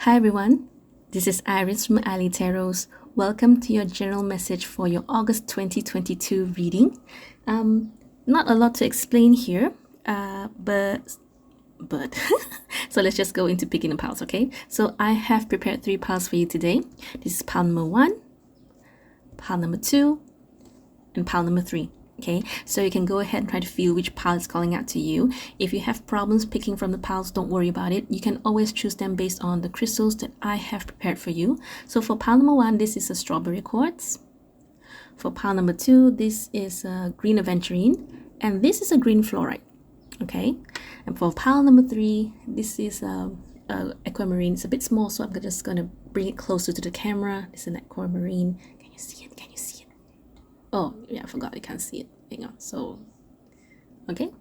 Hi everyone, this is Iris from ileetarots. Welcome to your general message for your August 2022 reading. Not a lot to explain here, but so let's just go into picking the piles, okay? So I have prepared 3 piles for you today. This is pile number 1, pile number 2, and pile number 3. Okay, so you can go ahead and try to feel which pile is calling out to you. If you have problems picking from the piles, don't worry about it. You can always choose them based on the crystals that I have prepared for you. So for pile number 1, this is a strawberry quartz. For pile number 2, this is a green aventurine, and this is a green fluorite. Okay, and for pile number 3, this is a aquamarine. It's a bit small, so I'm just gonna bring it closer to the camera. This is an aquamarine. Can you see it? Can you see it? Oh, yeah, I forgot I can't see it. Hang on. So, okay. All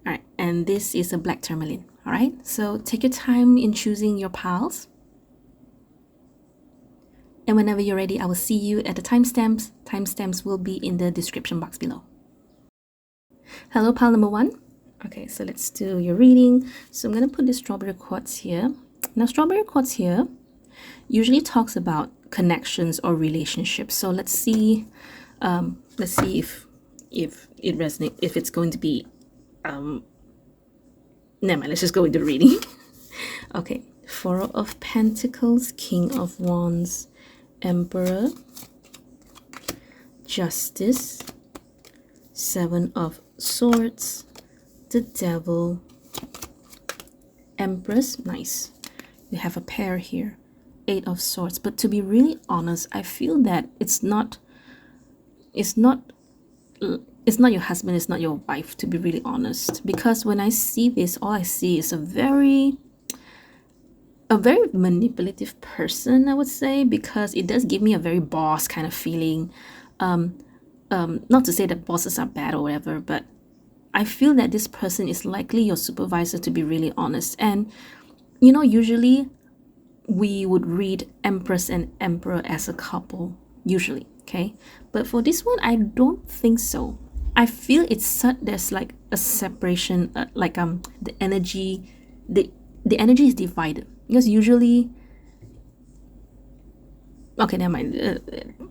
right, and this is a black tourmaline. All right, so take your time in choosing your piles. And whenever you're ready, I will see you at the timestamps. Timestamps will be in the description box below. Hello, pile number 1. Okay, so let's do your reading. So I'm going to put the strawberry quartz here. Now, strawberry quartz here usually talks about connections or relationships. So let's see if it resonates, if it's going to be never mind, let's just go into reading. Okay, 4 of Pentacles, King of Wands, Emperor, Justice, 7 of Swords, the Devil, Empress. Nice, we have a pair here, 8 of Swords. But to be really honest, I feel that it's not your husband, it's not your wife, to be really honest, because when I see this, all I see is a very manipulative person, I would say, because it does give me a very boss kind of feeling. Not to say that bosses are bad or whatever, but I feel that this person is likely your supervisor, to be really honest. And you know, usually we would read Empress and Emperor as a couple, usually, okay? But for this one, I don't think so. I feel there's like a separation, the energy is divided, because usually, okay, never mind.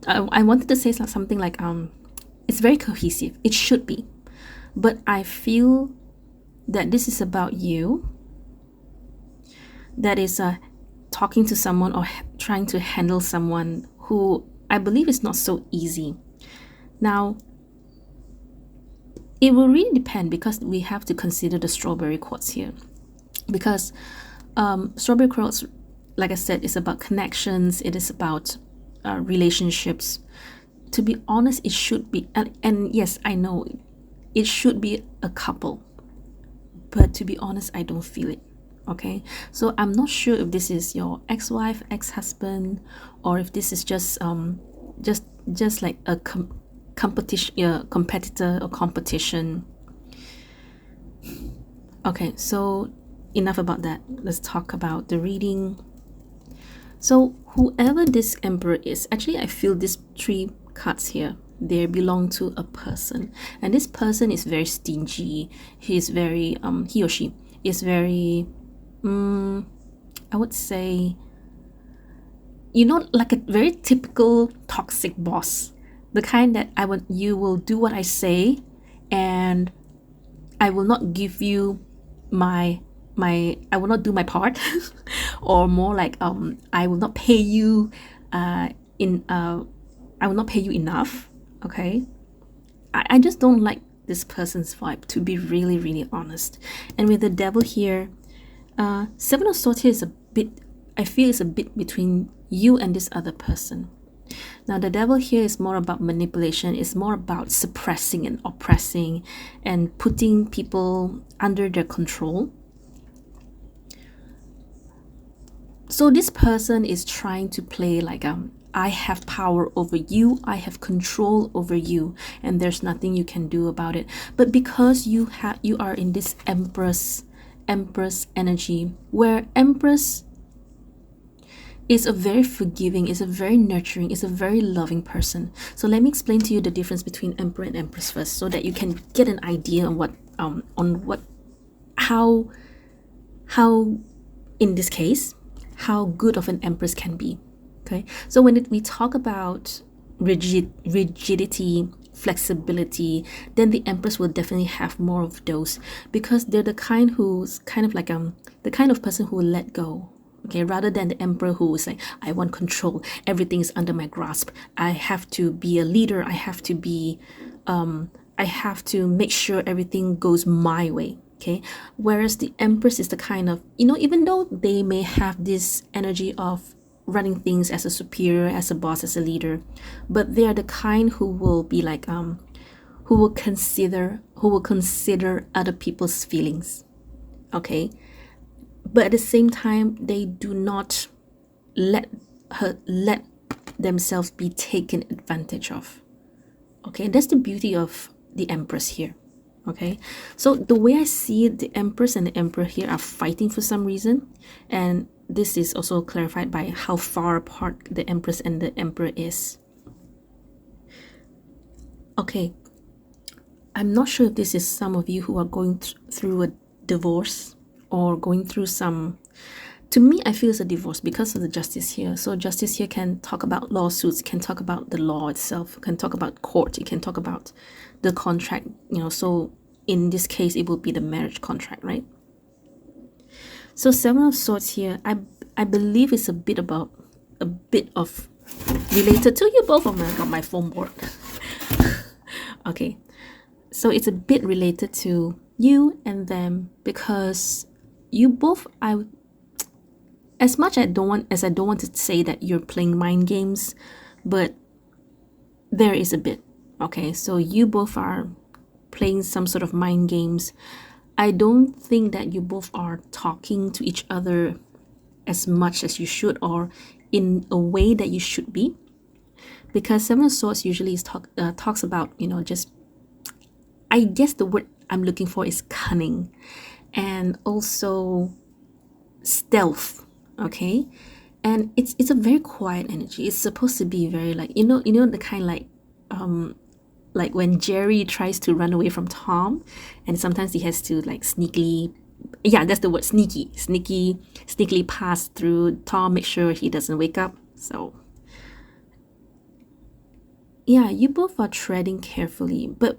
I wanted to say something like it's very cohesive. It should be, but I feel that this is about you. That is talking to someone or trying to handle someone who I believe is not so easy. Now, it will really depend, because we have to consider the strawberry quartz here, because strawberry quartz, like I said, is about connections. It is about relationships. To be honest, it should be, and yes, I know it should be a couple, but to be honest, I don't feel it. Okay, so I'm not sure if this is your ex-wife, ex-husband, or if this is just like a competitor or competition. Okay, so enough about that. Let's talk about the reading. So whoever this emperor is, actually I feel these 3 cards here, they belong to a person, and this person is very stingy. He's very he or she is very I would say, you know, like a very typical toxic boss, the kind that you will do what I say, and I will not give you I will not do my part, or more like I will not pay you I will not pay you enough. Okay, I just don't like this person's vibe, to be really, really honest. And with the Devil here, 7 of Swords here is I feel it's a bit between you and this other person. Now, the Devil here is more about manipulation. It's more about suppressing and oppressing and putting people under their control. So this person is trying to play like I have power over you, I have control over you, and there's nothing you can do about it. But because you are in this Empress energy, where Empress is a very forgiving, is a very nurturing, is a very loving person. So let me explain to you the difference between Emperor and Empress first, so that you can get an idea on how in this case how good of an empress can be. Okay, so when we talk about rigidity, flexibility, then the empress will definitely have more of those, because they're the kind who's kind of like the kind of person who will let go. Okay, rather than the emperor who is like, I want control, everything is under my grasp, I have to be a leader, I have to be I have to make sure everything goes my way. Okay, whereas the empress is the kind of, even though they may have this energy of running things as a superior, as a boss, as a leader, but they are the kind who will be like who will consider other people's feelings. Okay, but at the same time, they do not let themselves be taken advantage of. Okay, that's the beauty of the empress here. Okay, so the way I see it, the empress and the emperor here are fighting for some reason, and this is also clarified by how far apart the empress and the emperor is. Okay, I'm not sure if this is some of you who are going through a divorce or going through some, to me I feel it's a divorce because of the justice here. So justice here can talk about lawsuits, can talk about the law itself, can talk about court, it can talk about the contract, so in this case it will be the marriage contract, right? So Seven of Swords here, I believe it's a bit of related to you both. Oh my god, my phone board. Okay, so it's a bit related to you and them, because you both, as much I don't want to say that you're playing mind games, but there is a bit. Okay, so you both are playing some sort of mind games. I don't think that you both are talking to each other as much as you should, or in a way that you should be, because Seven of Swords usually talks about, just, I guess the word I'm looking for is cunning, and also stealth. Okay, and it's a very quiet energy. It's supposed to be very like, the kind like when Jerry tries to run away from Tom, and sometimes he has to like sneakily, that's the word, sneakily pass through Tom, make sure he doesn't wake up. So yeah, you both are treading carefully, but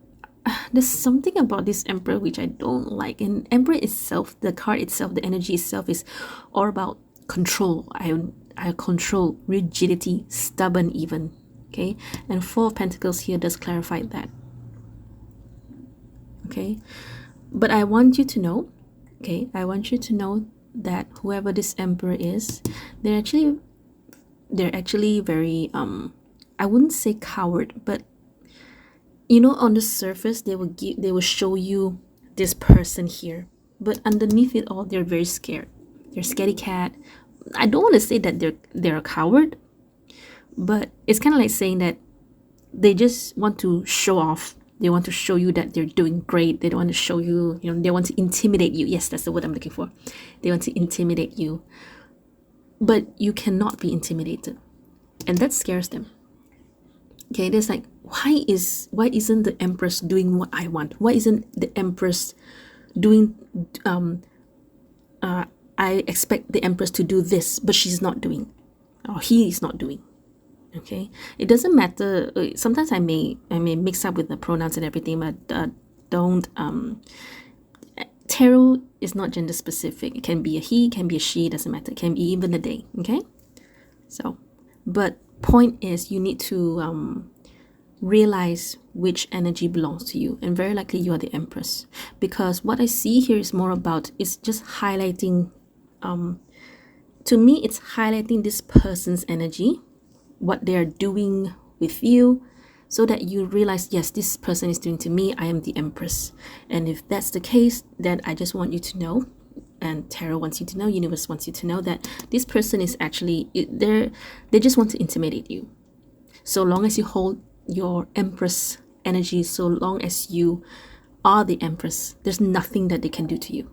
there's something about this emperor which I don't like. And emperor itself, the card itself, the energy itself is all about control. I control, rigidity, stubborn even. Okay, and Four of Pentacles here does clarify that. Okay, but I want you to know, that whoever this emperor is, they're actually very I wouldn't say coward, but on the surface they will show you this person here, but underneath it all they're very scared. They're scaredy cat. I don't want to say that they're a coward, but it's kind of like saying that they just want to show off. They want to show you that they're doing great. They don't want to show you, they want to intimidate you. Yes, that's the word I'm looking for. They want to intimidate you. But you cannot be intimidated. And that scares them. Okay, there's like, why isn't the Empress doing what I want? Why isn't the Empress doing I expect the Empress to do this, but she's not doing, or he is not doing. Okay, it doesn't matter. Sometimes I may mix up with the pronouns and everything, but don't. Tarot is not gender specific. It can be a he, can be a she. Doesn't matter. It can be even a they. Okay, so, but point is, you need to realize which energy belongs to you, and very likely you are the Empress, because what I see here is more about, it's just highlighting. To me, it's highlighting this person's energy, what they're doing with you, so that you realize, yes, this person is doing to me, I am the Empress. And if that's the case, then I just want you to know, and Tarot wants you to know, universe wants you to know, that this person is actually, they just want to intimidate you. So long as you hold your Empress energy, so long as you are the Empress, there's nothing that they can do to you.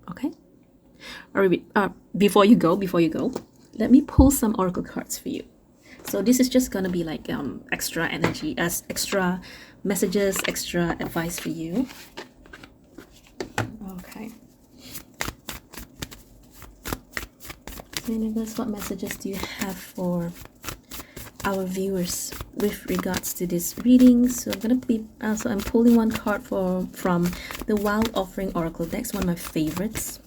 Okay? All right, before you go, let me pull some oracle cards for you. So this is just gonna be like extra energy, extra messages, extra advice for you. Okay. So universe, what messages do you have for our viewers with regards to this reading? So I'm pulling one card from the Wild Offering Oracle decks, one of my favorites.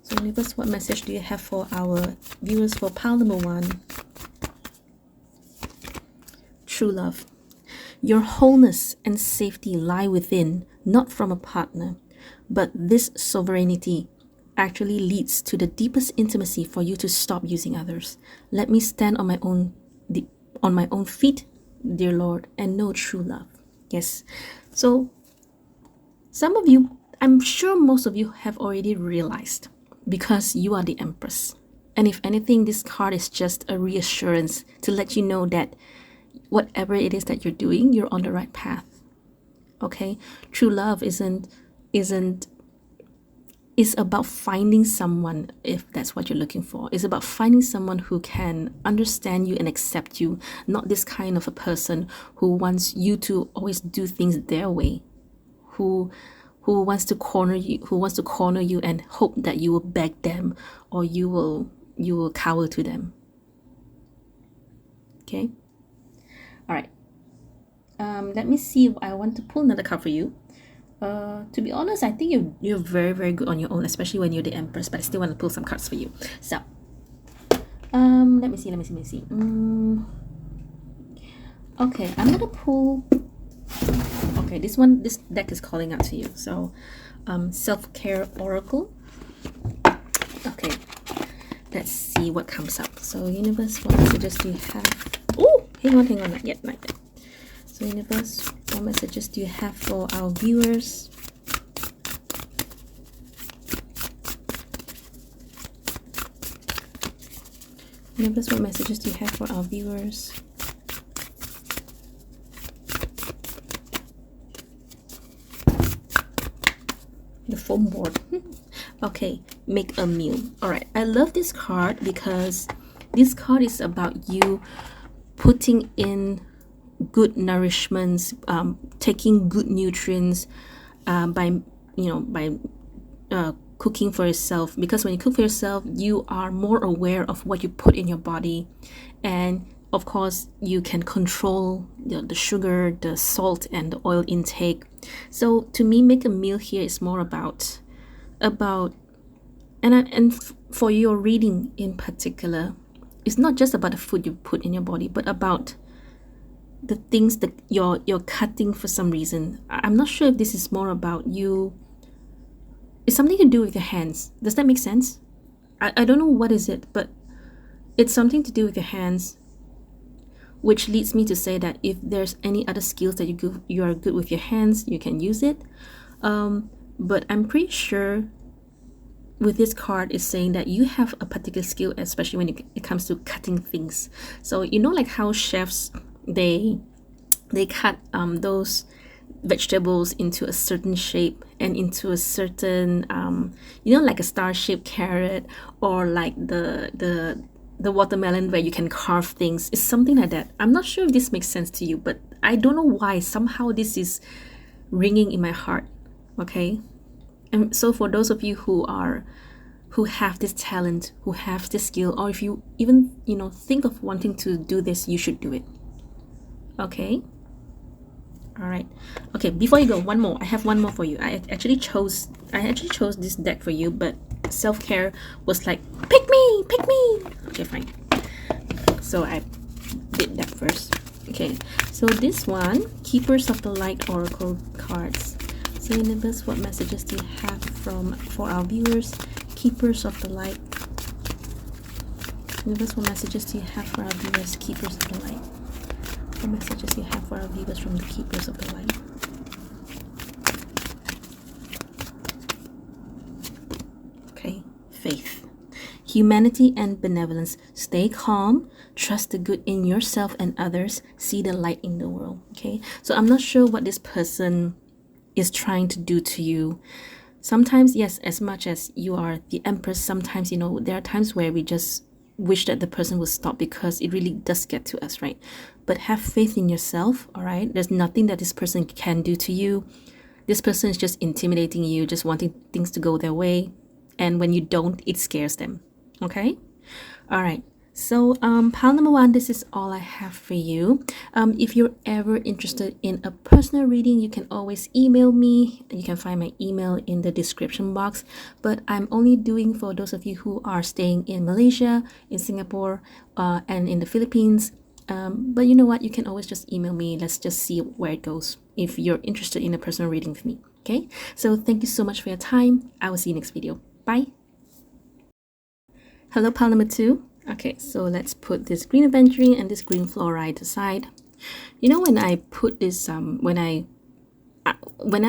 So universe, what message do you have for our viewers for pile number 1? True love. Your wholeness and safety lie within, not from a partner, but this sovereignty actually leads to the deepest intimacy for you to stop using others. Let me stand on my own feet, dear Lord, and know true love. Yes. So some of you, I'm sure most of you have already realized, because you are the Empress. And if anything, this card is just a reassurance to let you know that whatever it is that you're doing, you're on the right path. Okay? True love is about finding someone, if that's what you're looking for. It's about finding someone who can understand you and accept you, not this kind of a person who wants you to always do things their way, who wants to corner you and hope that you will beg them or you will cower to them. Okay? All right. Let me see if I want to pull another card for you. To be honest, I think you're very, very good on your own, especially when you're the Empress, but I still want to pull some cards for you. So, let me see. Okay, I'm gonna pull. Okay, this deck is calling out to you. So, Self-Care Oracle. Okay, let's see what comes up. So, universe, what messages do you have? Oh, hang on, not yet. So, universe, what messages do you have for our viewers? Universe, what messages do you have for our viewers? The foam board. Okay, make a meal. All right, I love this card because this card is about you putting in good nourishments, taking good nutrients by cooking for yourself, because when you cook for yourself, you are more aware of what you put in your body, and of course you can control the sugar, the salt, and the oil intake. So to me, make a meal here is more about for your reading in particular, it's not just about the food you put in your body, but about the things that you're cutting for some reason. I'm not sure if this is more about you. It's something to do with your hands. Does that make sense? I don't know what is it, but it's something to do with your hands, which leads me to say that if there's any other skills that you are good with your hands, you can use it. But I'm pretty sure with this card is saying that you have a particular skill, especially when it comes to cutting things. So like how chefs, they cut those vegetables into a certain shape and into a certain like a star-shaped carrot, or like the watermelon where you can carve things. It's something like that. I'm not sure if this makes sense to you, but I don't know why somehow this is ringing in my heart. Okay, and so for those of you who have this talent, who have this skill, or if you even think of wanting to do this, you should do it. Okay. All right. Okay, before you go, one more. I have one more for you. I actually chose this deck for you, but self-care was like, pick me. Okay, fine. So I did that first. Okay. So this one, Keepers of the Light Oracle cards. So universe, what messages do you have for our viewers? Keepers of the Light. Universe, what messages do you have for our viewers? Keepers of the Light. What messages you have for our viewers from the Keepers of the Light? Okay, faith, humanity, and benevolence. Stay calm, trust the good in yourself and others, see the light in the world. Okay, so I'm not sure what this person is trying to do to you. Sometimes, yes, as much as you are the Empress, sometimes there are times where we just wish that the person will stop, because it really does get to us, right? But have faith in yourself. All right, there's nothing that this person can do to you. This person is just intimidating you, just wanting things to go their way, and when you don't, it scares them. Okay, All right. So, pile number one, this is all I have for you. If you're ever interested in a personal reading, you can always email me. You can find my email in the description box. But I'm only doing for those of you who are staying in Malaysia, in Singapore, and in the Philippines. But you know what? You can always just email me. Let's just see where it goes if you're interested in a personal reading with me. Okay? So, thank you so much for your time. I will see you next video. Bye. Hello, pile number two. Okay, so let's put this green aventurine and this green fluorite aside. You know, when I put this, when I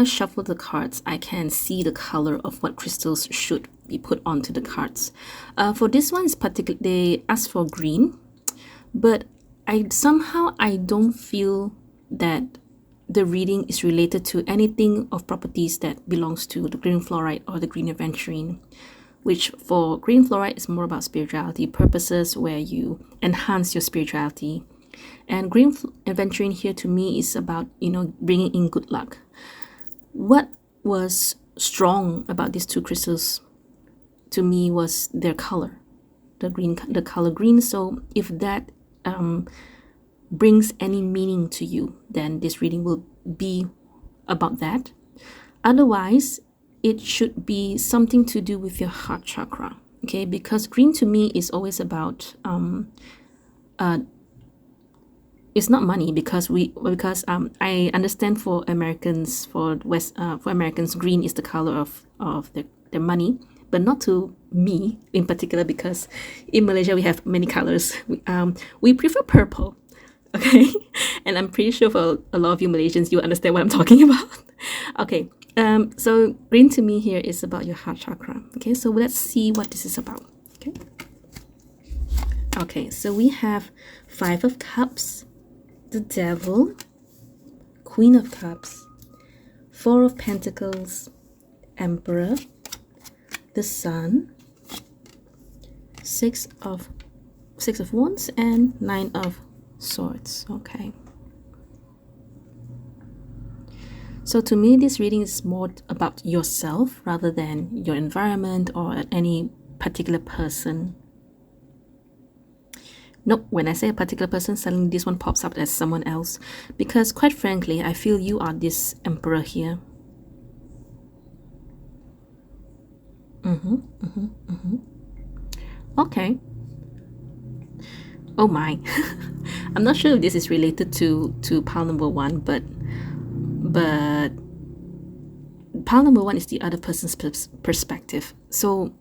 shuffle the cards, I can see the color of what crystals should be put onto the cards. For this one, they asked for green, but I don't feel that the reading is related to anything of properties that belongs to the green fluorite or the green aventurine, which for green fluorite is more about spirituality purposes, where you enhance your spirituality. And green aventurine here to me is about, bringing in good luck. What was strong about these two crystals to me was their color, the color green. So if that brings any meaning to you, then this reading will be about that. Otherwise, it should be something to do with your heart chakra, okay? Because green to me is always about it's not money, because I understand for Americans, for Americans, green is the color of their money, but not to me in particular, because in Malaysia we have many colors. We prefer purple, okay? And I'm pretty sure for a lot of you Malaysians, you understand what I'm talking about. Okay. So green to me here is about your heart chakra. Okay, so let's see what this is about. Okay, so we have Five of Cups, the Devil, Queen of Cups, Four of Pentacles, Emperor, the Sun, Six of Wands, and Nine of Swords. Okay. So to me, this reading is more about yourself rather than your environment or any particular person. Nope, when I say a particular person, suddenly this one pops up as someone else. Because quite frankly, I feel you are this emperor here. Okay. Oh my. I'm not sure if this is related to pile number one, but pile number one is the other person's perspective. So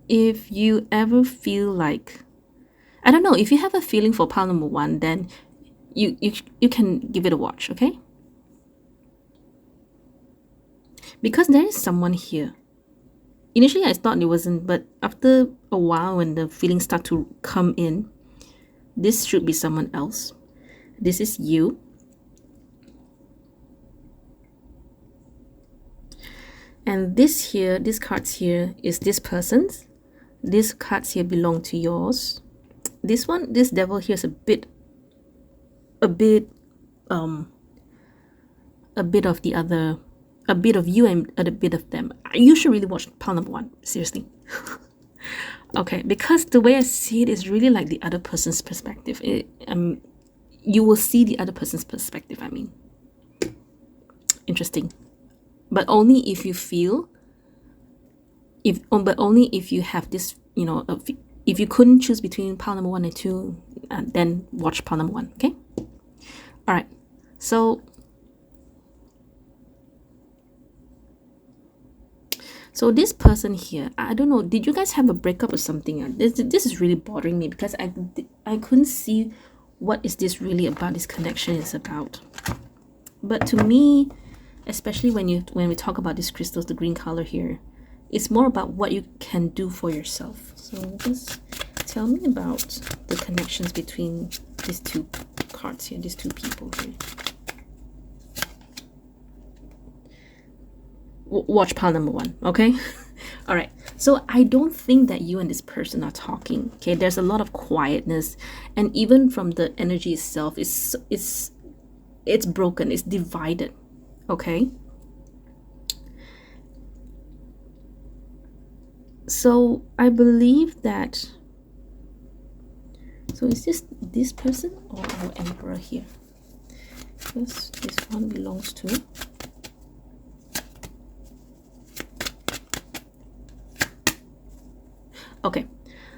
if you ever feel like, I don't know, if you have a feeling for pile number one, then you can give it a watch, okay? Because there is someone here. Initially I thought it wasn't, but after a while, when the feelings start to come in, this should be someone else. This is you. And this here, these cards here is this person's. These cards here belong to yours. This one, this devil here is a bit of the other, a bit of you and a bit of them. You should really watch pile number one, seriously. Okay, because the way I see it is really like the other person's perspective. You will see the other person's perspective, I mean. Interesting. But only if you feel, but only if you have this, if you couldn't choose between pile number one and two, then watch pile number one, okay? All right, so this person here, I don't know, did you guys have a breakup or something? This is really bothering me, because I couldn't see what is this really about, this connection is about. But to me, especially when we talk about these crystals, the green color here, it's more about what you can do for yourself. So just tell me about the connections between these two cards here, these two people here. Watch pile number one, okay? All right, so I don't think that you and this person are talking, okay? There's a lot of quietness, and even from the energy itself, it's broken, it's divided, okay? So I believe that So is this person or our emperor here? Yes, this one belongs to. Okay,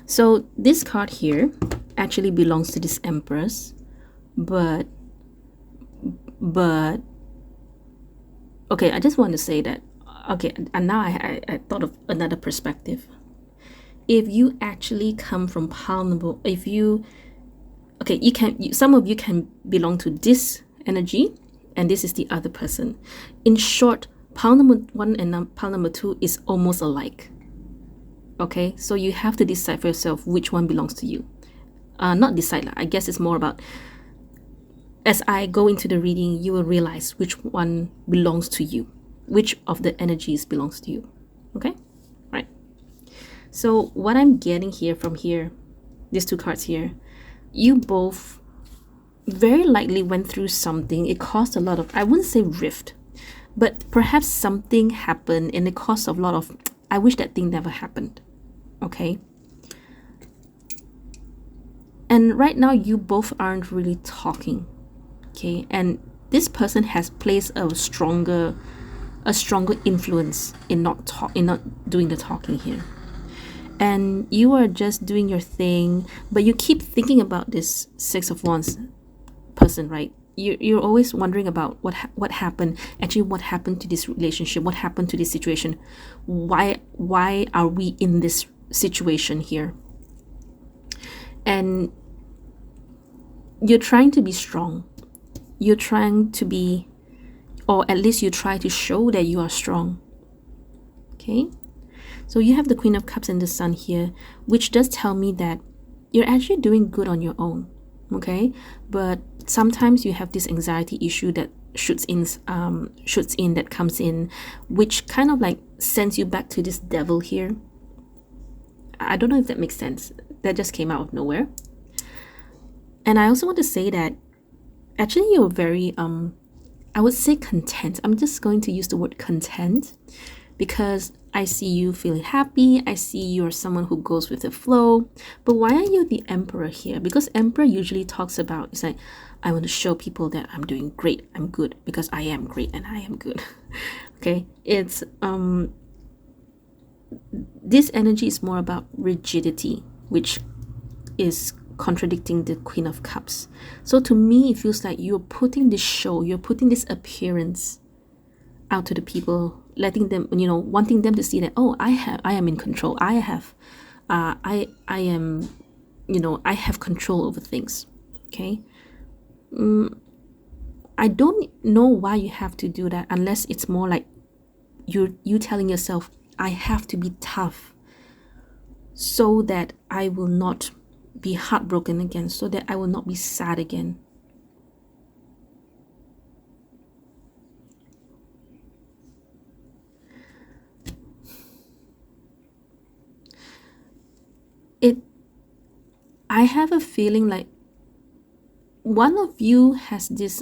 so this card here actually belongs to this empress, but okay, I just want to say that, okay, and now I thought of another perspective. If you actually come from Palnable, if you, okay, some of you can belong to this energy, and this is the other person. In short, pile number 1 and pile number 2 is almost alike. Okay, so you have to decide for yourself which one belongs to you. Not decide, I guess it's more about, as I go into the reading, you will realize which one belongs to you, which of the energies belongs to you. Okay, right. So what I'm getting here from here, these two cards here, you both very likely went through something. It caused a lot of, I wouldn't say rift, but perhaps something happened and it caused a lot of, I wish that thing never happened. Okay. And right now you both aren't really talking. Okay. And this person has placed a stronger influence in not doing the talking here. And you are just doing your thing, but you keep thinking about this Six of Wands person, right? You're always wondering about what happened. Actually, what happened to this relationship? What happened to this situation? Why are we in this situation here? And you're trying to be strong. You're trying to be, or at least you try to show that you are strong. Okay? So you have the Queen of Cups and the Sun here, which does tell me that you're actually doing good on your own. Okay? But sometimes you have this anxiety issue that shoots in, that comes in, which kind of like sends you back to this devil here. I don't know if that makes sense. That just came out of nowhere. And I also want to say that actually you're very, I would say content. I'm just going to use the word content because I see you feeling happy. I see you're someone who goes with the flow. But why are you the Emperor here? Because Emperor usually talks about, it's like, I want to show people that I'm doing great. I'm good because I am great and I am good. Okay. It's, this energy is more about rigidity, which is contradicting the Queen of Cups. So to me, it feels like you're putting this show, you're putting this appearance out to the people, letting them, wanting them to see that, oh, I am in control. I am, I have control over things. Okay. I don't know why you have to do that unless it's more like you telling yourself, I have to be tough so that I will not be heartbroken again, so that I will not be sad again. I have a feeling like one of you has this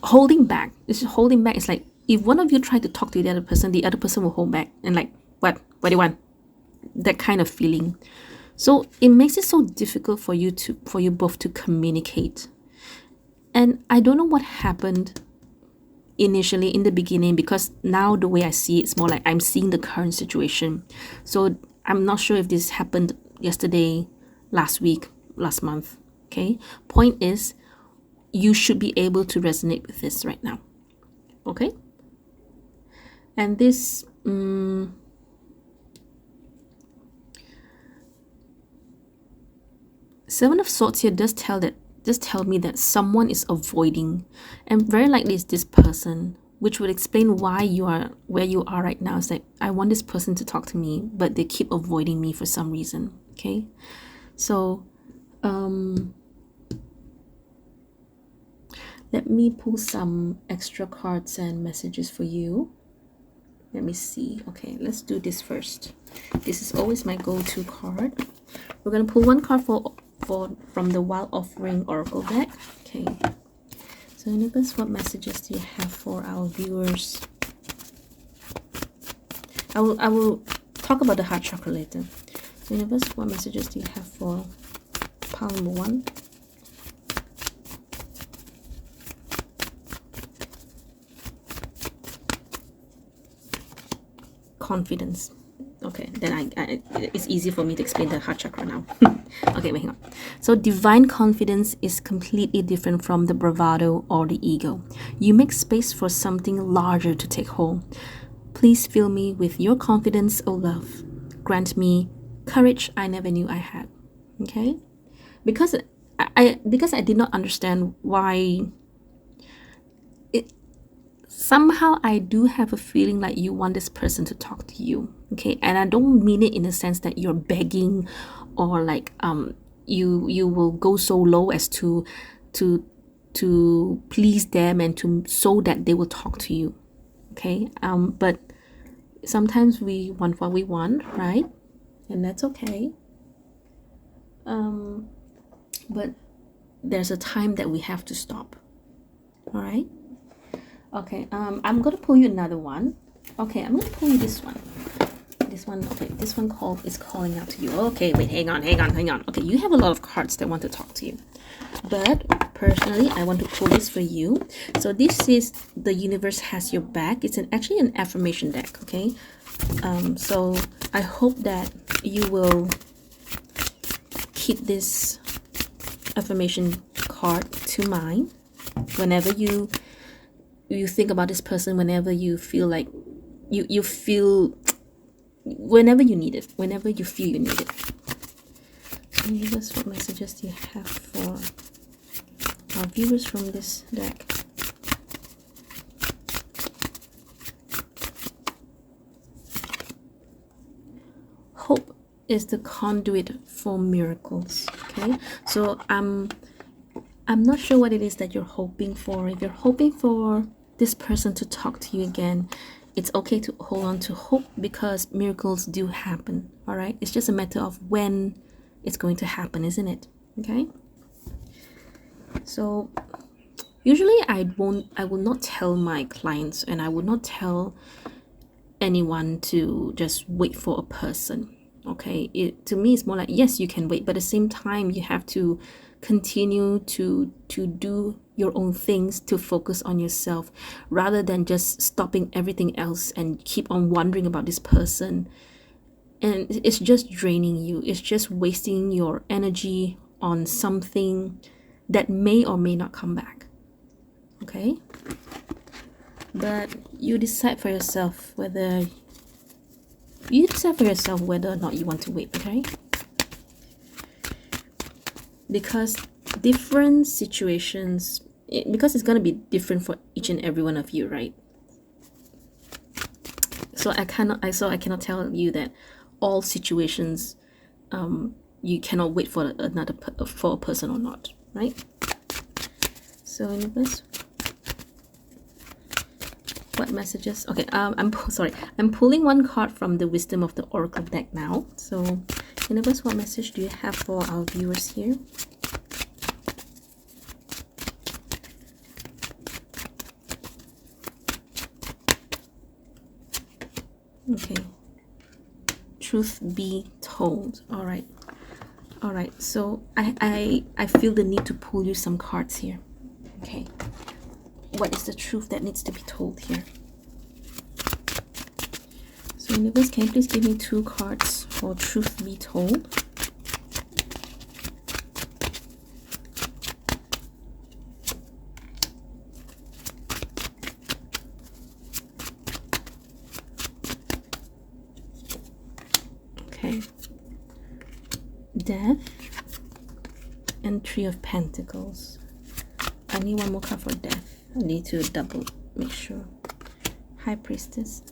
holding back. This is holding back. It's like if one of you try to talk to the other person will hold back and like, what do you want? That kind of feeling. So it makes it so difficult for you both to communicate. And I don't know what happened initially in the beginning, because now the way I see it, it's more like I'm seeing the current situation. So I'm not sure if this happened yesterday, last week, last month. Okay. Point is, you should be able to resonate with this right now. Okay. And this, Seven of Swords here does tell me that someone is avoiding, and very likely it's this person, which would explain why you are where you are right now. It's like, I want this person to talk to me, but they keep avoiding me for some reason. Okay. So let me pull some extra cards and messages for you. Let me see. Okay, let's do this first. This is always my go-to card. We're gonna pull one card from the Wild Offering Oracle deck. Okay. So universe, what messages do you have for our viewers? I will talk about the heart chakra later. Universe, what messages do you have for pile number 1? Confidence. Okay, then it's easy for me to explain the heart chakra now. Okay, wait, hang on. So divine confidence is completely different from the bravado or the ego. You make space for something larger to take hold. Please fill me with your confidence, O love. Grant me courage I never knew I had. Okay? Because I did not understand why somehow I do have a feeling like you want this person to talk to you. Okay? And I don't mean it in the sense that you're begging or like you will go so low as to please them and to so that they will talk to you. Okay? But sometimes we want what we want, right? And that's okay. But there's a time that we have to stop. All right? Okay, I'm gonna pull you another one. Okay, I'm gonna pull you this one. This one, okay, this one is calling out to you. Okay, wait, hang on. Okay, you have a lot of cards that want to talk to you. But personally, I want to pull this for you. So this is the universe has your back. It's actually an affirmation deck, okay? So I hope that you will keep this affirmation card to mind whenever you think about this person, whenever you feel like you feel, whenever you need it, whenever you feel you need it. So universe, what messages do you have for our viewers from this deck? Hope is the conduit for miracles. Okay, so I'm not sure what it is that you're hoping for. If you're hoping for this person to talk to you again, it's okay to hold on to hope because miracles do happen. All right, it's just a matter of when it's going to happen, isn't it? Okay, so usually I will not tell my clients, and I will not tell anyone to just wait for a person. Okay, to me it's more like, yes, you can wait, but at the same time you have to continue to do your own things, to focus on yourself rather than just stopping everything else and keep on wondering about this person. And it's just draining you. It's just wasting your energy on something that may or may not come back. Okay, but you decide for yourself whether or not you want to wait. Okay, because different situations, because it's going to be different for each and every one of you, right? So I cannot tell you that all situations you cannot wait for a person or not, right? So universe, what messages? Okay, I'm pulling one card from the Wisdom of the Oracle deck now. So universe, what message do you have for our viewers here? Okay, truth be told. All right, so I feel the need to pull you some cards here. Okay, what is the truth that needs to be told here? So universe, can you please give me 2 cards for truth be told? Okay, Death and 3 of Pentacles. I need one more card for Death. I need to double make sure. High Priestess.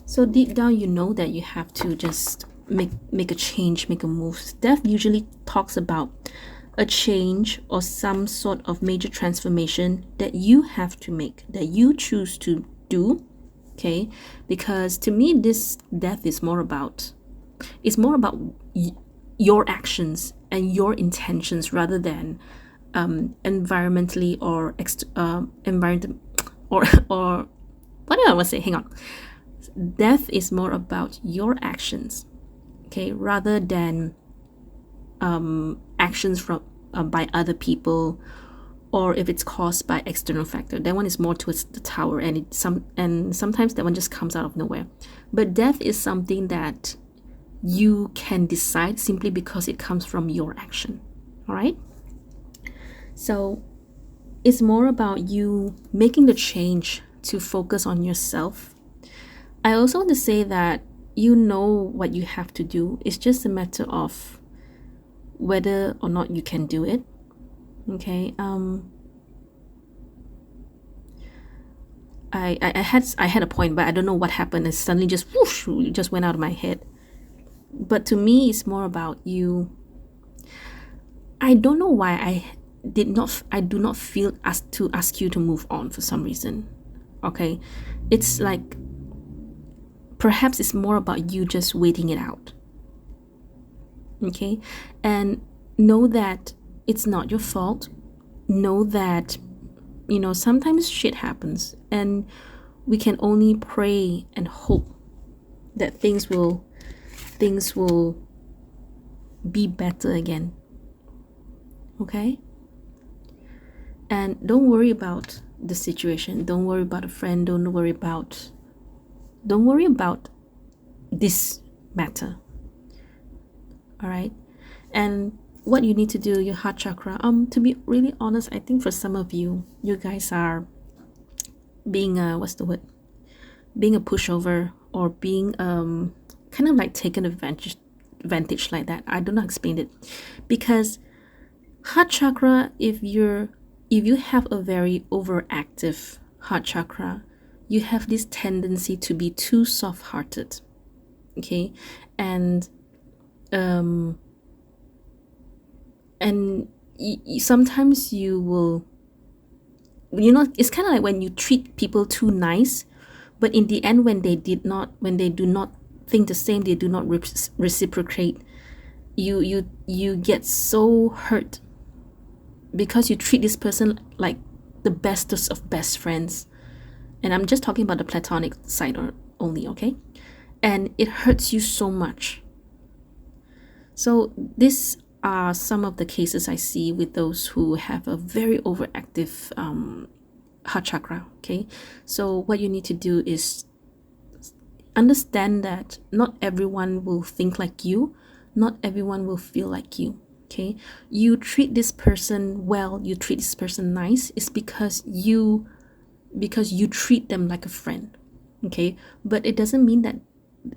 So deep down you know that you have to just make a change, make a move. Death usually talks about a change or some sort of major transformation that you have to make, that you choose to do. Okay, because to me this death is more about your actions and your intentions rather than environmentally or environment or what do I want to say? Hang on. Death is more about your actions. okay, rather than actions from by other people, or if it's caused by external factor. That one is more towards the tower, and sometimes that one just comes out of nowhere. But death is something that you can decide simply because it comes from your action. All right, so it's more about you making the change to focus on yourself. I also want to say that you know what you have to do. It's just a matter of whether or not you can do it. Okay. I had a point, but I don't know what happened. It suddenly just whoosh, it just went out of my head. But to me, it's more about you. I don't know why I do not feel asked to ask you to move on for some reason. Okay, it's like perhaps it's more about you just waiting it out. Okay, and know that it's not your fault. Know that, you know, sometimes shit happens, and we can only pray and hope that things will be better again. Okay, and don't worry about the situation. Don't worry about a friend. Don't worry about this matter. All right, and what you need to do, your heart chakra, to be really honest, I think for some of you, you guys are being being a pushover, or being kind of like taken advantage like that. I do not explain it, because heart chakra, if you have a very overactive heart chakra, you have this tendency to be too soft-hearted. Okay, and sometimes you will, you know, it's kind of like when you treat people too nice, but in the end, when they do not think the same, they do not reciprocate, you get so hurt because you treat this person like the bestest of best friends. And I'm just talking about the platonic side only, okay? And it hurts you so much. So these are some of the cases I see with those who have a very overactive heart chakra, okay? So what you need to do is understand that not everyone will think like you, not everyone will feel like you, okay? You treat this person well, you treat this person nice, is because you treat them like a friend, okay? But it doesn't mean that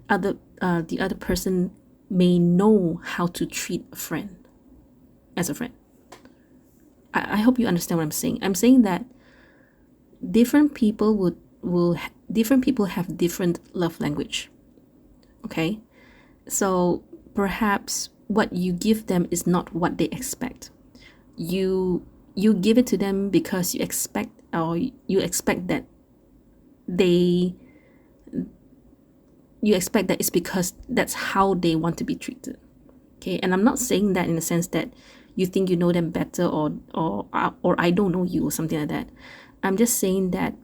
the other person may know how to treat a friend as a friend. I hope you understand what I'm saying. I'm saying that different people different people have different love language, okay? So perhaps what you give them is not what they expect. You give it to them because you expect that it's because that's how they want to be treated. Okay, and I'm not saying that in the sense that you think you know them better, or I don't know you, or something like that. I'm just saying that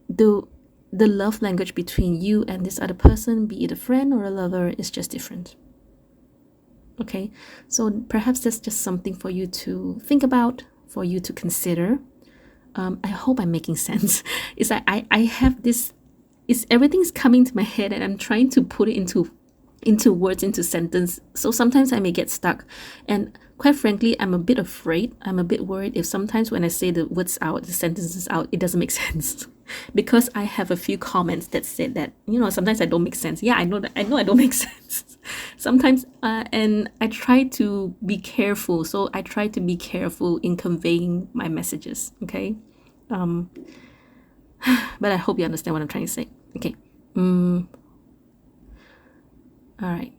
the love language between you and this other person, be it a friend or a lover, is just different. Okay, so perhaps that's just something for you to think about, for you to consider. I hope I'm making sense. It's like I have this, everything's coming to my head, and I'm trying to put it into words, into sentence. So sometimes I may get stuck, and quite frankly, I'm a bit afraid. I'm a bit worried if sometimes when I say the words out, the sentences out, it doesn't make sense. Because I have a few comments that said that, you know, sometimes I don't make sense. Yeah, I know I don't make sense sometimes, and I try to be careful. So I try to be careful in conveying my messages. Okay, but I hope you understand what I'm trying to say. Okay. All right.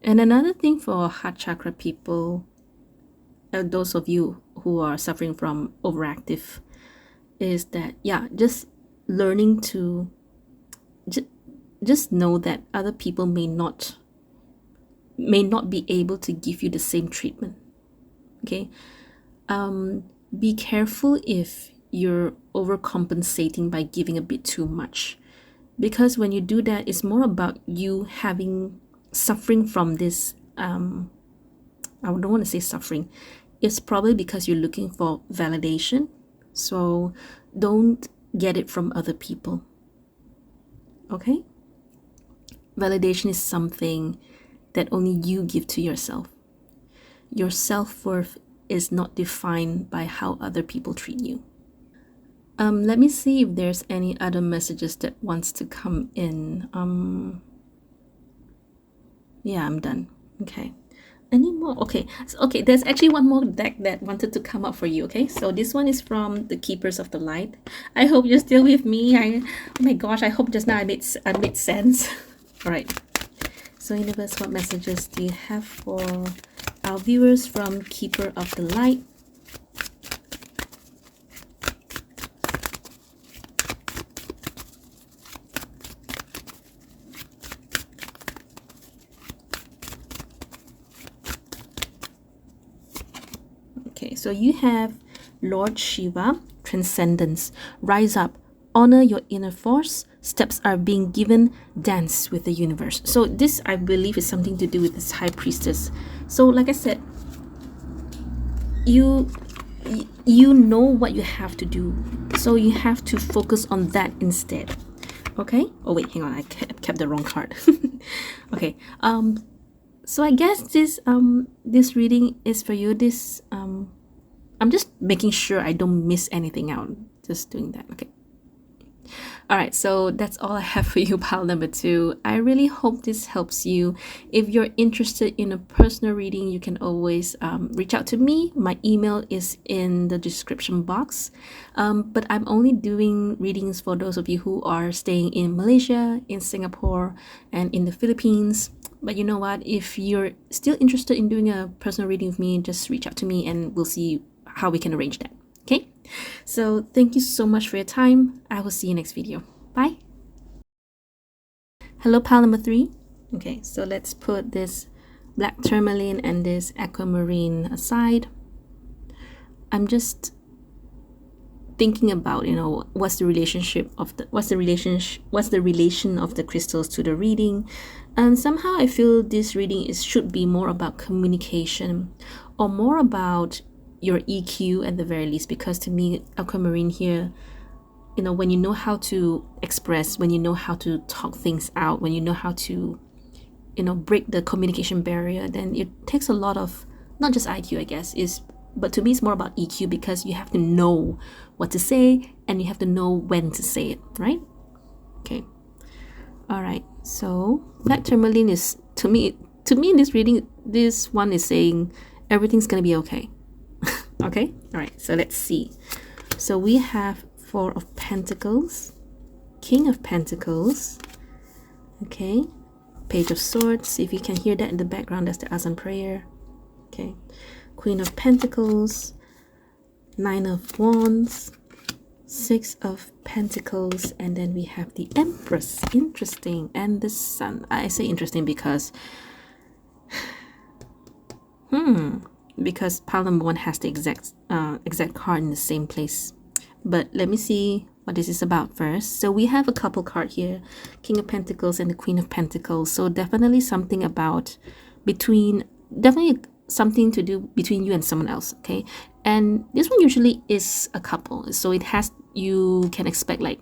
And another thing for heart chakra people, those of you who are suffering from overactive, is that, yeah, just learning to just know that other people may not be able to give you the same treatment. Okay. Be careful if you're overcompensating by giving a bit too much. because when you do that, it's more about you suffering from this. I don't want to say suffering. It's probably because you're looking for validation. So don't get it from other people. Okay? Validation is something that only you give to yourself. Your self-worth is not defined by how other people treat you. Let me see if there's any other messages that wants to come in. Yeah, I'm done. Okay. Any more? Okay. Okay, there's actually one more deck that wanted to come up for you. Okay, so this one is from the Keepers of the Light. I hope you're still with me. Oh my gosh, I hope just now I made sense. All right. So universe, what messages do you have for our viewers from Keeper of the Light? Okay, so you have Lord Shiva, transcendence. Rise up, honor your inner force. Steps are being given, dance with the universe. So this, I believe, is something to do with this high priestess. So like I said, you know what you have to do, so you have to focus on that instead. Okay, oh wait, hang on, I kept the wrong card. Okay, so I guess this reading is for you. This I'm just making sure I don't miss anything out, just doing that. Okay. All right, so that's all I have for you, pile number 2. I really hope this helps you. If you're interested in a personal reading, you can always reach out to me. My email is in the description box. But I'm only doing readings for those of you who are staying in Malaysia, in Singapore, and in the Philippines. But you know what? If you're still interested in doing a personal reading with me, just reach out to me and we'll see how we can arrange that. Okay, so thank you so much for your time. I will see you next video. Bye. Hello, pile number 3. Okay, so let's put this black tourmaline and this aquamarine aside. I'm just thinking about, what's the relation of the crystals to the reading. And somehow I feel this reading should be more about communication, or more about your EQ at the very least, because to me, aquamarine here, when you know how to express, when you know how to talk things out, when you know how to break the communication barrier, then it takes a lot of, not just IQ, I guess, but to me it's more about EQ, because you have to know what to say and you have to know when to say it, right? Okay. All right, so black tourmaline is, to me in this reading, this one is saying everything's gonna be okay. Okay, all right, so let's see. So we have 4 of Pentacles, King of Pentacles, okay, Page of Swords. See if you can hear that in the background, that's the Azan prayer. Okay, Queen of Pentacles, 9 of Wands, 6 of Pentacles, and then we have the Empress. Interesting. And the Sun. I say interesting because because pile number 1 has the exact card in the same place. But let me see what this is about first. So we have a couple card here, King of Pentacles and the Queen of Pentacles. So definitely something about definitely something to do between you and someone else. Okay, and this one usually is a couple, so you can expect like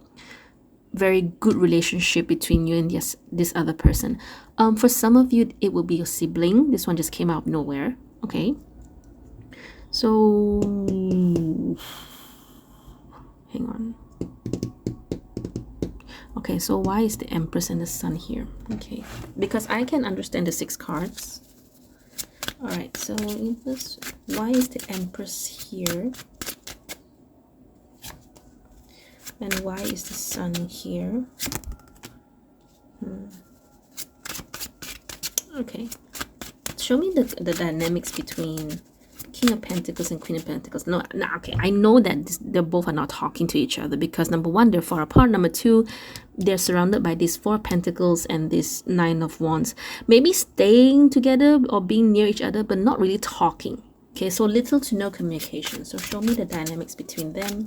very good relationship between you and this other person. For some of you, it will be a sibling. This one just came out of nowhere. Okay, so hang on. Okay, so why is the Empress and the Sun here? Okay, because I can understand the 6 cards. All right, so why is the Empress here? And why is the Sun here? Okay, show me the dynamics between King of Pentacles and Queen of Pentacles. No, okay, I know that they both are not talking to each other, because number 1, they're far apart. Number 2, they're surrounded by these 4 Pentacles and this 9 of Wands. Maybe staying together or being near each other, but not really talking. Okay, so little to no communication. So show me the dynamics between them.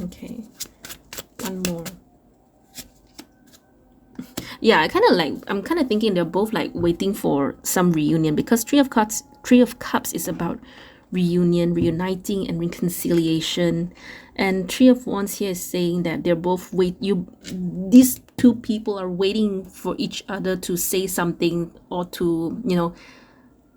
Okay, one more. Yeah, I'm kind of thinking they're both like waiting for some reunion, because Three of Cups is about reunion, reuniting, and reconciliation. And Three of Wands here is saying that they're both these two people are waiting for each other to say something, or to,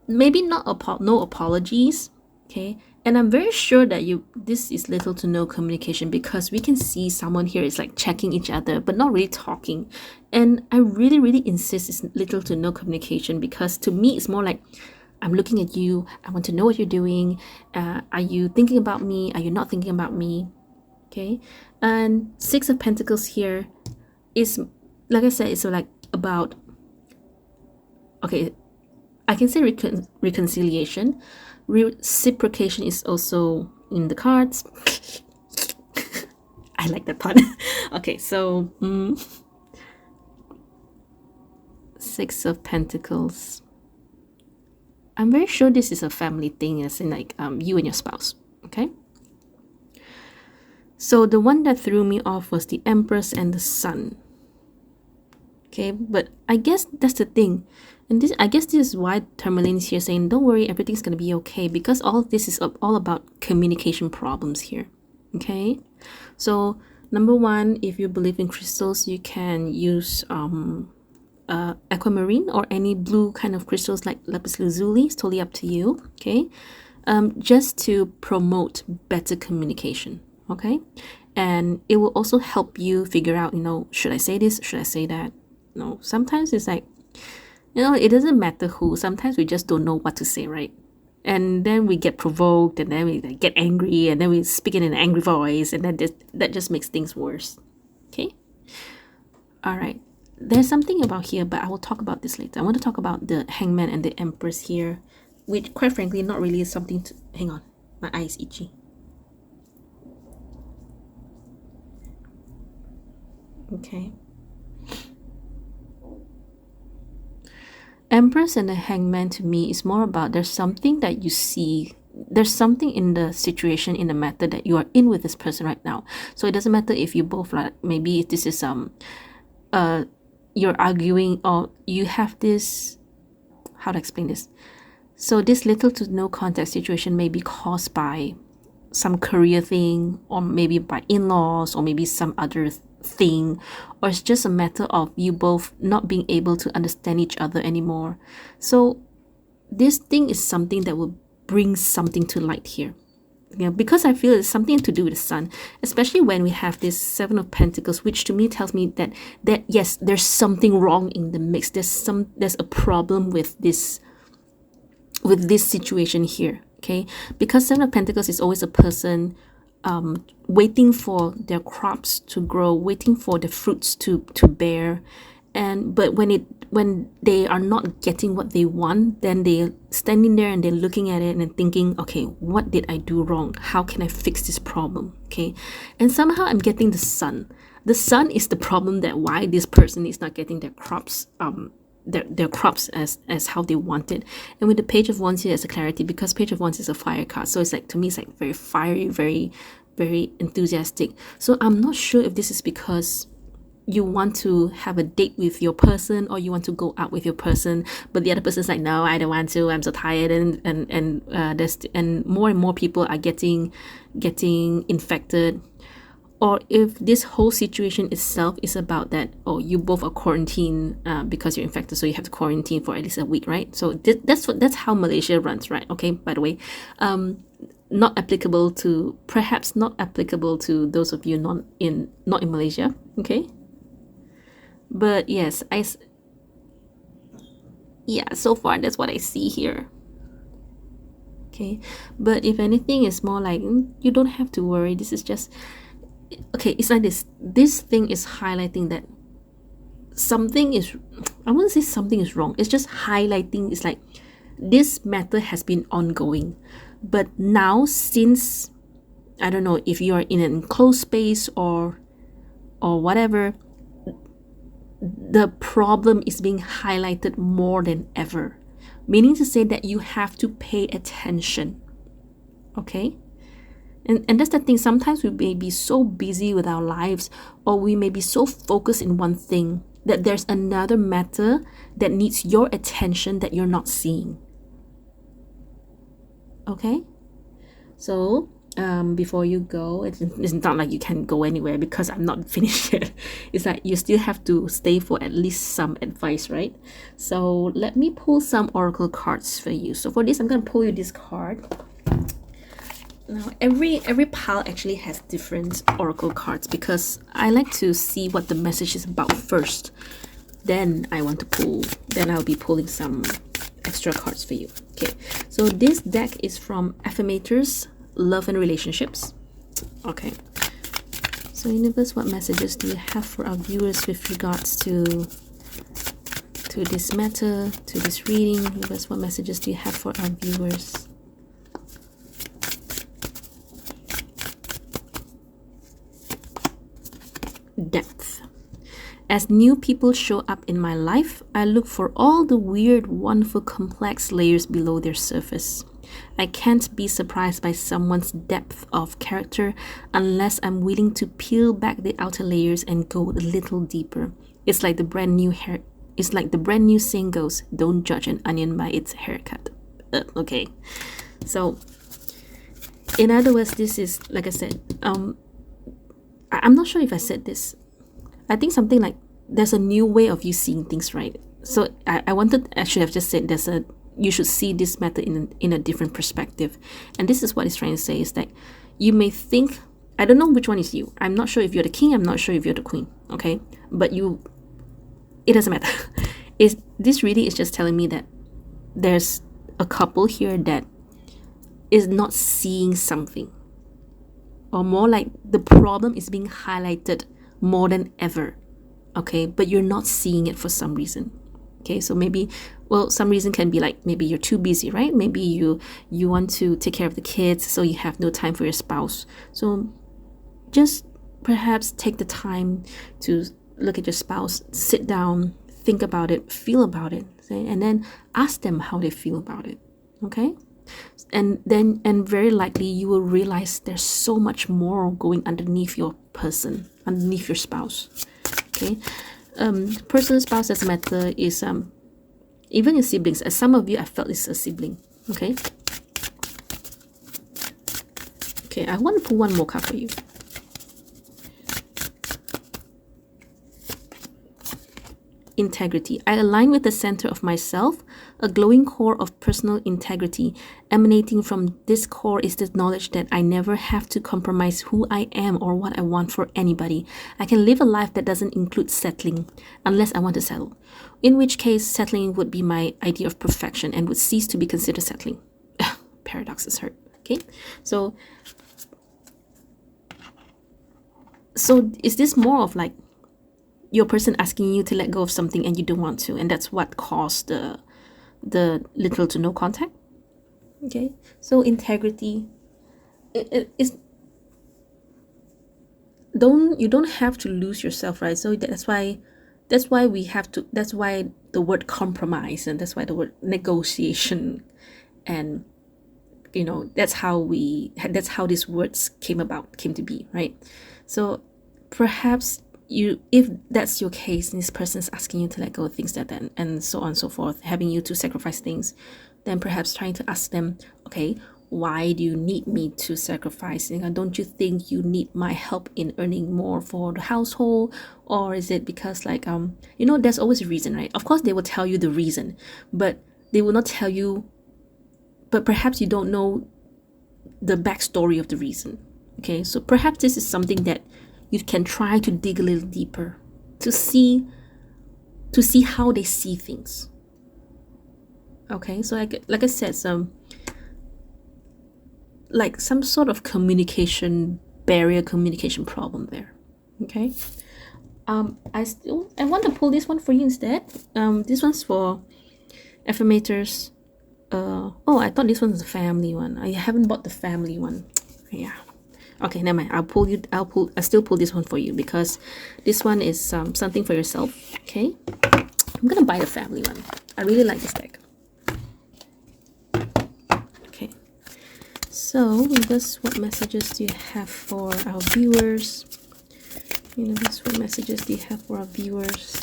maybe not no apologies. Okay, and I'm very sure that this is little to no communication, because we can see someone here is like checking each other but not really talking. And I really, really insist it's little to no communication, because to me it's more like, I'm looking at you, I want to know what you're doing. Are you thinking about me? Are you not thinking about me? Okay. And Six of Pentacles here is, like I said, it's like about, okay, I can say reconciliation. Reciprocation is also in the cards. I like that part. Okay, so Six of Pentacles. I'm very sure this is a family thing, as in like you and your spouse. Okay. So the one that threw me off was the Empress and the Sun. Okay, but I guess that's the thing. And I guess this is why Tourmaline is here saying, don't worry, everything's going to be okay, because all of this is all about communication problems here. Okay, so number one, if you believe in crystals, you can use aquamarine or any blue kind of crystals like lapis lazuli. It's totally up to you. Okay, just to promote better communication. Okay, and it will also help you figure out, should I say this, should I say that? Sometimes it's like, it doesn't matter who. Sometimes we just don't know what to say, right? And then we get provoked, and then we get angry, and then we speak in an angry voice, and then that just makes things worse. Okay? All right. There's something about here, but I will talk about this later. I want to talk about the Hangman and the Empress here, which, quite frankly, not really is something to... Hang on. My eye is itchy. Okay. Empress and the Hangman to me is more about, there's something that you see, there's something in the situation, in the matter that you are in with this person right now. So it doesn't matter if you both, like, maybe if this is you're arguing, or you have this, how to explain this? So this little to no contact situation may be caused by some career thing, or maybe by in-laws, or maybe some other thing, or it's just a matter of you both not being able to understand each other anymore. So this thing is something that will bring something to light here. Because I feel it's something to do with the Sun, especially when we have this Seven of Pentacles, which to me tells me that yes, there's something wrong in the mix. There's a problem with this situation here. Okay, because Seven of Pentacles is always a person waiting for their crops to grow, waiting for the fruits to bear, but when they are not getting what they want, then they're standing there and they're looking at it and thinking, okay, what did I do wrong? How can I fix this problem? Okay, and somehow I'm getting the Sun. The Sun is the problem, that why this person is not getting their crops their crops as how they want it. And with the Page of Wands here, there's a clarity, because Page of Wands is a fire card, so it's like, to me, it's like very fiery, very, very enthusiastic. So I'm not sure if this is because you want to have a date with your person, or you want to go out with your person, but the other person's like, no, I don't want to, I'm so tired, and more people are getting infected. Or if this whole situation itself is about that, oh, you both are quarantined because you're infected, so you have to quarantine for at least a week, right? So that's how Malaysia runs, right? Okay, by the way, not applicable to those of you not in Malaysia, okay? But yes, so far that's what I see here. Okay, but if anything, it's more like, you don't have to worry. This is just, okay, it's like this thing is highlighting that something is, I wouldn't say something is wrong, it's just highlighting, it's like this matter has been ongoing, but now, since, I don't know if you're in an enclosed space or whatever, the problem is being highlighted more than ever, meaning to say that you have to pay attention. Okay, And that's the thing. Sometimes we may be so busy with our lives, or we may be so focused in one thing, that there's another matter that needs your attention that you're not seeing. Okay? So, before you go, it's not like you can go anywhere because I'm not finished yet. It's like you still have to stay for at least some advice, right? So let me pull some oracle cards for you. So for this, I'm going to pull you this card. Now, every pile actually has different oracle cards because I like to see what the message is about first. Then I'll be pulling some extra cards for you. Okay, so this deck is from Affirmators, Love and Relationships. Okay, so universe, what messages do you have for our viewers with regards to this matter, to this reading? Universe, what messages do you have for our viewers? Depth. As new people show up in my life, I look for all the weird, wonderful, complex layers below their surface. I can't be surprised by someone's depth of character unless I'm willing to peel back the outer layers and go a little deeper. It's like the brand new saying goes, don't judge an onion by its haircut. Okay. So, in other words, this is, like I said, I'm not sure if I said this. I think something like there's a new way of you seeing things, right? So I wanted actually I've just said you should see this matter in a different perspective. And this is what it's trying to say is that you may think, I don't know which one is you. I'm not sure if you're the king, I'm not sure if you're the queen, okay? But it doesn't matter. This really is just telling me that there's a couple here that is not seeing something. Or more like the problem is being highlighted more than ever, okay, but you're not seeing it for some reason. Okay, so maybe, well, some reason can be like maybe you're too busy, right? Maybe you want to take care of the kids, so you have no time for your spouse. So just perhaps take the time to look at your spouse, sit down, think about it, feel about it, and then ask them how they feel about it. Okay, and very likely you will realize there's so much more going underneath your person, underneath your spouse. Okay, person, spouse, doesn't matter, is even your siblings. As some of you, I felt it's a sibling. Okay, I want to pull one more card for you. Integrity. I align with the center of myself, a glowing core of personal integrity. Emanating from this core is the knowledge that I never have to compromise who I am or what I want for anybody. I can live a life that doesn't include settling, unless I want to settle. In which case, settling would be my idea of perfection and would cease to be considered settling. Paradoxes hurt. Okay, so is this more of like your person asking you to let go of something and you don't want to, and that's what caused the little to no contact? Okay, so integrity, you don't have to lose yourself, right? So that's why we have to, that's why the word compromise, and that's why the word negotiation, and that's how these words came to be, right? So perhaps if that's your case, and this person's asking you to let go of things and so on and so forth, having you to sacrifice things, then perhaps trying to ask them, okay, why do you need me to sacrifice? Don't you think you need my help in earning more for the household? Or is it because there's always a reason, right? Of course they will tell you the reason, but they will not tell you, but perhaps you don't know the backstory of the reason. Okay, so perhaps this is something that you can try to dig a little deeper to see how they see things. Okay, so like I said, some sort of communication problem there. Okay, I want to pull this one for you instead. This one's for affirmators. I thought this one's a family one. I haven't bought the family one. Yeah. Okay, never mind. I'll still pull this one for you because this one is something for yourself. Okay, I'm gonna buy the family one. I really like this deck. Okay, So, Universe, what messages do you have for our viewers? Universe, what messages do you have for our viewers?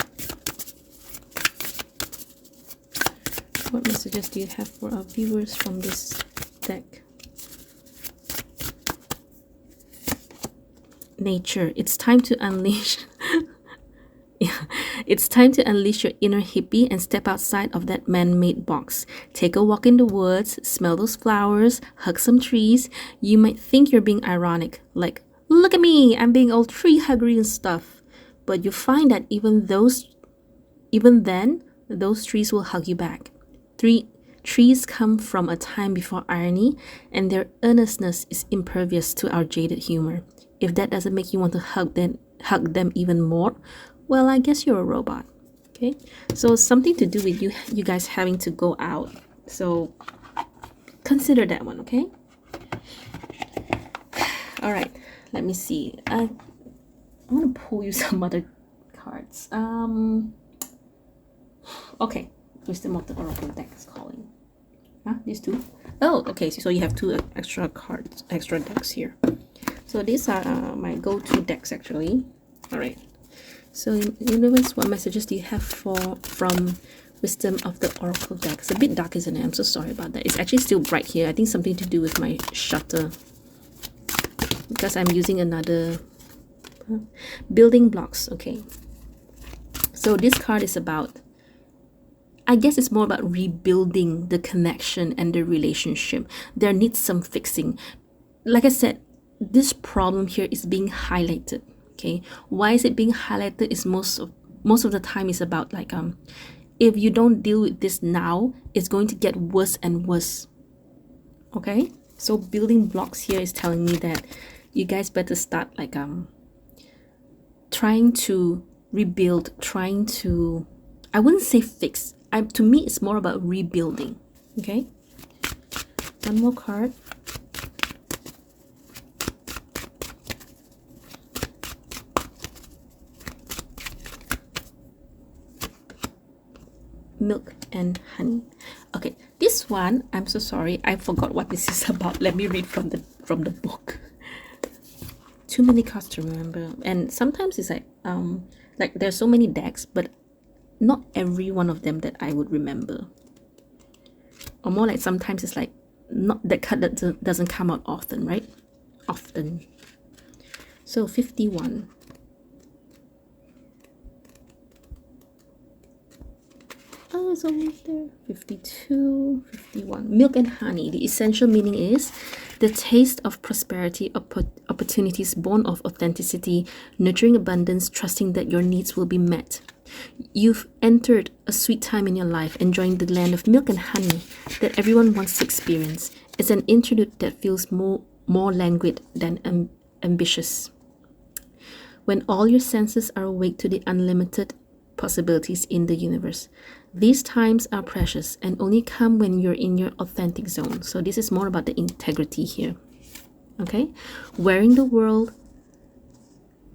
What messages do you have for our viewers from this deck? Nature. It's time to unleash. Yeah, it's time to unleash your inner hippie and step outside of that man-made box. Take a walk in the woods, smell those flowers, hug some trees. You might think you're being ironic, like, look at me, I'm being all tree huggery and stuff. But you find that even then, those trees will hug you back. Trees come from a time before irony, and their earnestness is impervious to our jaded humor. If that doesn't make you want to hug them even more, well, I guess you're a robot. Okay, so something to do with you guys having to go out. So consider that one, okay? All right, let me see. I want to pull you some other cards. Okay, Wisdom of the Oracle deck is calling. Huh? These two? Oh, okay. So you have two extra decks here. So these are my go-to decks actually. All right. So Universe, what messages do you have from Wisdom of the Oracle deck? It's a bit dark, isn't it? I'm so sorry about that. It's actually still bright here. I think something to do with my shutter, because I'm using another building blocks. Okay. So this card is about, I guess it's more about rebuilding the connection and the relationship. There needs some fixing. Like I said, this problem here is being highlighted. Okay, why is it being highlighted? Is most of the time is about like if you don't deal with this now, it's going to get worse and worse. Okay, so building blocks here is telling me that you guys better start like trying to rebuild, trying to, I wouldn't say fix. To me, it's more about rebuilding. Okay, one more card. Milk and honey. Okay, this one, I'm so sorry, I forgot what this is about. Let me read from the book. Too many cards to remember, and sometimes it's like there's so many decks, but not every one of them that I would remember. Or more like sometimes it's like not that card that doesn't come out often, right? Often. So 51. Oh, it's almost there. 52, 51. Milk and honey. The essential meaning is the taste of prosperity, opportunities born of authenticity, nurturing abundance, trusting that your needs will be met. You've entered a sweet time in your life, enjoying the land of milk and honey that everyone wants to experience. It's an interlude that feels more languid than ambitious. When all your senses are awake to the unlimited possibilities in the universe. These times are precious and only come when you're in your authentic zone. So this is more about the integrity here. Okay? Wearing the world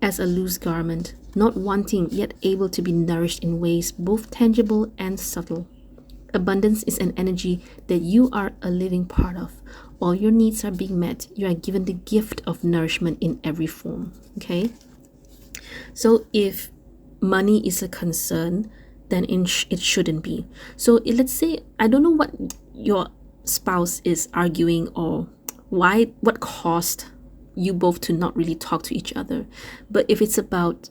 as a loose garment, not wanting yet able to be nourished in ways both tangible and subtle. Abundance is an energy that you are a living part of. All your needs are being met. You are given the gift of nourishment in every form. Okay? So if money is a concern, then it shouldn't be. So let's say, I don't know what your spouse is arguing or what caused you both to not really talk to each other. But if it's about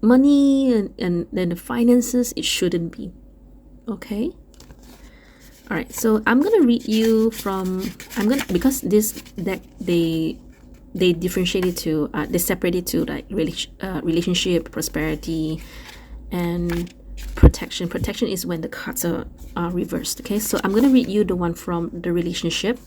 money and then the finances, it shouldn't be. Okay? All right, so I'm gonna read you from, because this deck, they differentiate it to, they separate it to like relationship, prosperity, and protection. Protection is when the cards are reversed. Okay, so I'm gonna read you the one from the relationship.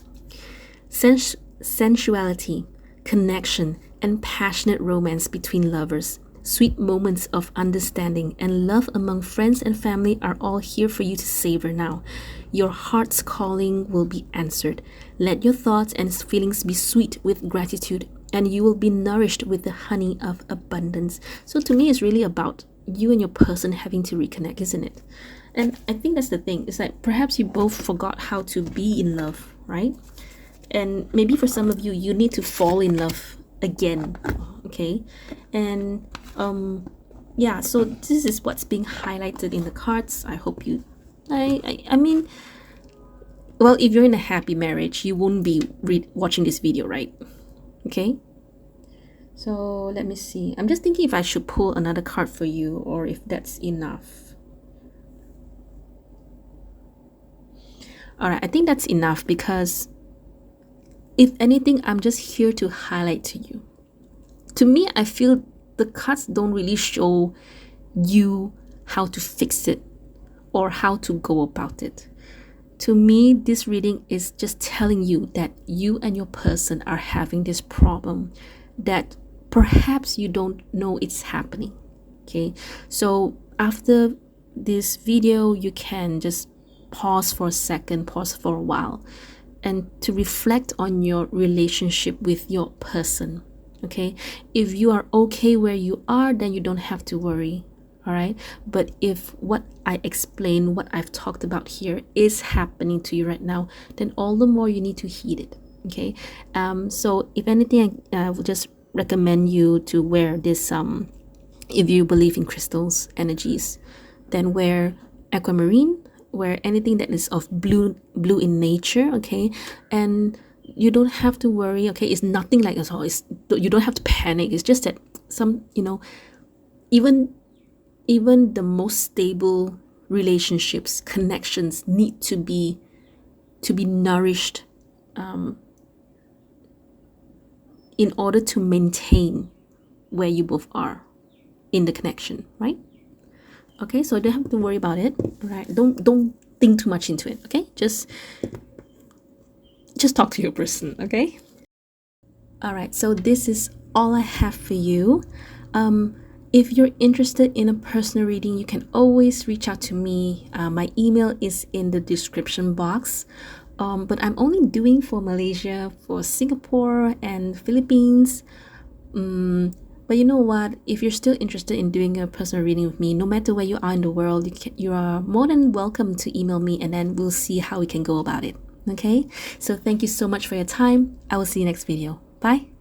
Sensuality, connection, and passionate romance between lovers. Sweet moments of understanding and love among friends and family are all here for you to savor now. Your heart's calling will be answered. Let your thoughts and feelings be sweet with gratitude, and you will be nourished with the honey of abundance. So to me, it's really about you and your person having to reconnect, isn't it? And I think that's the thing. It's like perhaps you both forgot how to be in love, right? And maybe for some of you, you need to fall in love again. Okay. And yeah, so this is what's being highlighted in the cards. I hope you I mean, well, if you're in a happy marriage, you won't be watching this video, right? Okay. So let me see. I'm just thinking if I should pull another card for you or if that's enough. All right, I think that's enough because if anything, I'm just here to highlight to you. To me, I feel the cards don't really show you how to fix it or how to go about it. To me, this reading is just telling you that you and your person are having this problem that perhaps you don't know it's happening. Okay, so after this video, you can just pause for a second, pause for a while, and to reflect on your relationship with your person. Okay, if you are okay where you are, then you don't have to worry. All right, but if what I explained, what I've talked about here is happening to you right now, then all the more you need to heed it. Okay, so if anything, I would just recommend you to wear this if you believe in crystals energies, then wear aquamarine, wear anything that is of blue in nature. Okay, and you don't have to worry. Okay, it's nothing like oh, you don't have to panic. It's just that some, you know, even the most stable relationships, connections need to be nourished in order to maintain where you both are in the connection, right? Okay, so don't have to worry about it, right? Don't think too much into it. Okay, just talk to your person. Okay. All right, so this is all I have for you. If you're interested in a personal reading, you can always reach out to me. My email is in the description box. But I'm only doing for Malaysia, for Singapore and Philippines. But you know what? If you're still interested in doing a personal reading with me, no matter where you are in the world, you are more than welcome to email me, and then we'll see how we can go about it. Okay? So thank you so much for your time. I will see you next video. Bye.